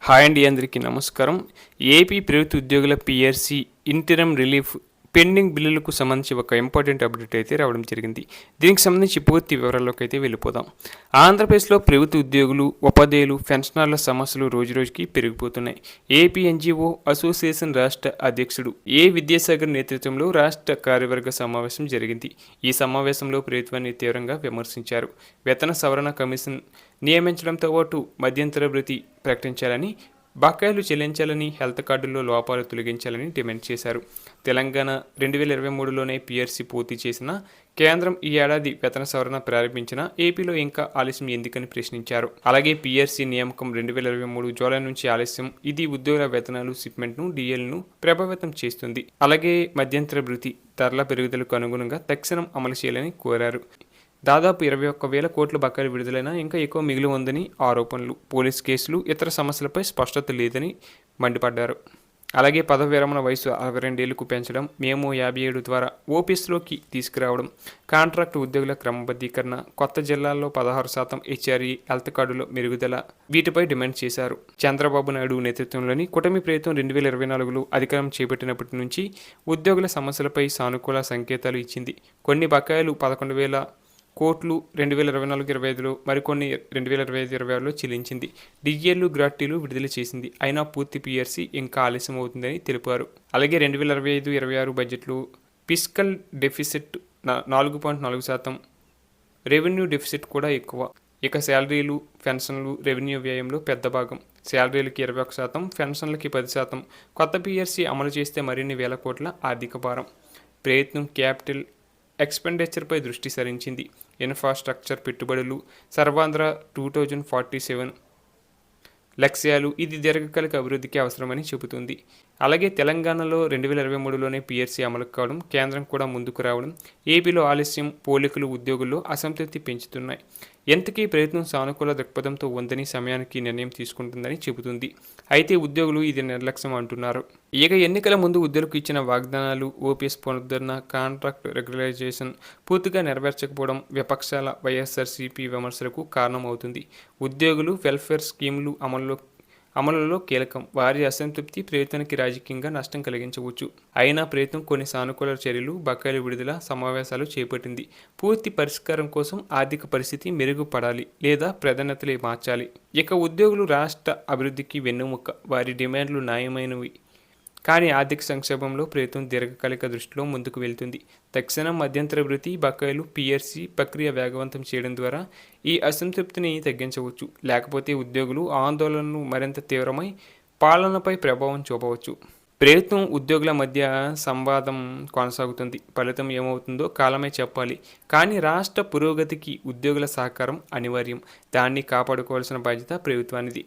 Hi అండి, అందరికీ నమస్కారం. ఏపీ ప్రభుత్వ ఉద్యోగుల పిఆర్సీ ఇంటరమ్ రిలీఫ్ పెండింగ్ బిల్లులకు సంబంధించి ఒక ఇంపార్టెంట్ అప్డేట్ అయితే రావడం జరిగింది. దీనికి సంబంధించి పూర్తి వివరాల్లోకి అయితే వెళ్ళిపోదాం. ఆంధ్రప్రదేశ్లో ప్రభుత్వ ఉద్యోగులు, ఉపాధ్యాయులు, పెన్షనర్ల సమస్యలు రోజురోజుకి పెరిగిపోతున్నాయి. ఏపీ ఎన్జీఓ అసోసియేషన్ రాష్ట్ర అధ్యక్షుడు విద్యాసాగర్ నేతృత్వంలో రాష్ట్ర కార్యవర్గ సమావేశం జరిగింది. ఈ సమావేశంలో ప్రభుత్వాన్ని తీవ్రంగా విమర్శించారు. వేతన సవరణ కమిషన్ నియమించడంతో పాటు మధ్యంతర భృతి ప్రకటించాలని, బకాయిలు చెల్లించాలని, హెల్త్ కార్డుల్లో లోపాలు తొలగించాలని డిమాండ్ చేశారు. తెలంగాణ 2023లోనే పిఆర్సీ పూర్తి చేసిన కేంద్రం ఈ ఏడాది వేతన సవరణ ప్రారంభించిన ఏపీలో ఇంకా ఆలస్యం ఎందుకని ప్రశ్నించారు. అలాగే పిఆర్సీ నియామకం 2023 జూలై నుంచి ఆలస్యం. ఇది ఉద్యోగుల వేతనాలు, షిప్మెంట్ను, డిఎల్ను ప్రభావితం చేస్తుంది. అలాగే మధ్యంతర భృతి ధరల పెరుగుదలకు అనుగుణంగా తక్షణం అమలు చేయాలని కోరారు. దాదాపు 21,000 కోట్ల బకాయిలు విడుదలైనా ఇంకా ఎక్కువ మిగిలి ఉందని ఆరోపణలు, పోలీస్ కేసులు, ఇతర సమస్యలపై స్పష్టత లేదని మండిపడ్డారు. అలాగే పదవి విరమణ వయసు 62 ఏళ్లకు పెంచడం, మేము 57 ద్వారా ఓపీఎస్లోకి తీసుకురావడం, కాంట్రాక్ట్ ఉద్యోగుల క్రమబద్ధీకరణ, కొత్త జిల్లాల్లో 16% హెచ్ఆర్ఈ, హెల్త్ కార్డులో మెరుగుదల, వీటిపై డిమాండ్ చేశారు. చంద్రబాబు నాయుడు నేతృత్వంలోని కూటమి ప్రభుత్వం 2024లో అధికారం చేపట్టినప్పటి నుంచి ఉద్యోగుల సమస్యలపై సానుకూల సంకేతాలు ఇచ్చింది. కొన్ని బకాయిలు 11,000 కోట్లు 2024-25లో, మరికొన్ని 2025-26లో చెల్లించింది. డిఏలు, గ్రాట్యులు విడుదల చేసింది. అయినా పూర్తి పిఆర్సీ ఇంకా ఆలస్యం అవుతుందని తెలిపారు. అలాగే 2025-26 బడ్జెట్లో ఫిస్కల్ డెఫిసిట్ 4.4%, రెవెన్యూ డెఫిసిట్ కూడా ఎక్కువ. ఇక శాలరీలు, పెన్షన్లు, రెవెన్యూ వ్యయంలో పెద్ద భాగం. శాలరీలకి 21%, పెన్షన్లకి 10%. కొత్త పిఆర్సీ అమలు చేస్తే మరిన్ని వేల కోట్ల ఆర్థిక భారం. ప్రయత్నం క్యాపిటల్ ఎక్స్పెండిచర్పై దృష్టి సారించింది. ఇన్ఫ్రాస్ట్రక్చర్ పెట్టుబడులు, సర్వాంధ్ర 2047 లక్ష్యాలు, ఇది దీర్ఘకాలిక అభివృద్ధికి అవసరమని చెబుతుంది. అలాగే తెలంగాణలో 2023లోనే పిఆర్సీ అమలు కావడం, కేంద్రం కూడా ముందుకు రావడం, ఏపీలో ఆలస్యం, పోలికలు ఉద్యోగుల్లో అసంతృప్తి పెంచుతున్నాయి. ఎంతకీ ప్రభుత్వం సానుకూల దృక్పథంతో ఉందని, సమయానికి నిర్ణయం తీసుకుంటుందని చెబుతుంది. అయితే ఉద్యోగులు ఇది నిర్లక్ష్యం అంటున్నారు. ఇక ఎన్నికల ముందు ఉద్యోగులకు ఇచ్చిన వాగ్దానాలు, ఓపీఎస్ పునరుద్ధరణ, కాంట్రాక్ట్ రెగ్యులరైజేషన్ పూర్తిగా నెరవేర్చకపోవడం విపక్షాల వైఎస్ఆర్సీపీ విమర్శలకు కారణమవుతుంది. ఉద్యోగులు వెల్ఫేర్ స్కీములు అమలులో కీలకం. వారి అసంతృప్తి ప్రభుత్వానికి రాజకీయంగా నష్టం కలిగించవచ్చు. అయినా ప్రభుత్వం కొన్ని సానుకూల చర్యలు, బకాయిల విడుదల, సమావేశాలు చేపట్టింది. పూర్తి పరిష్కారం కోసం ఆర్థిక పరిస్థితి మెరుగుపడాలి లేదా ప్రాధాన్యతలు మార్చాలి. ఇక ఉద్యోగులు రాష్ట్ర అభివృద్ధికి వెన్నెముక. వారి డిమాండ్లు న్యాయమైనవి. కానీ ఆర్థిక సంక్షోభంలో ప్రభుత్వం దీర్ఘకాలిక దృష్టిలో ముందుకు వెళ్తుంది. తక్షణం మధ్యంతర భృతి, బకాయిలు, పిఆర్సీ ప్రక్రియ వేగవంతం చేయడం ద్వారా ఈ అసంతృప్తిని తగ్గించవచ్చు. లేకపోతే ఉద్యోగులు ఆందోళనలు మరింత తీవ్రమై పాలనపై ప్రభావం చూపవచ్చు. ప్రభుత్వం, ఉద్యోగుల మధ్య సంవాదం కొనసాగుతుంది. ఫలితం ఏమవుతుందో కాలమే చెప్పాలి. కానీ రాష్ట్ర పురోగతికి ఉద్యోగుల సహకారం అనివార్యం. దాన్ని కాపాడుకోవాల్సిన బాధ్యత ప్రభుత్వానిది.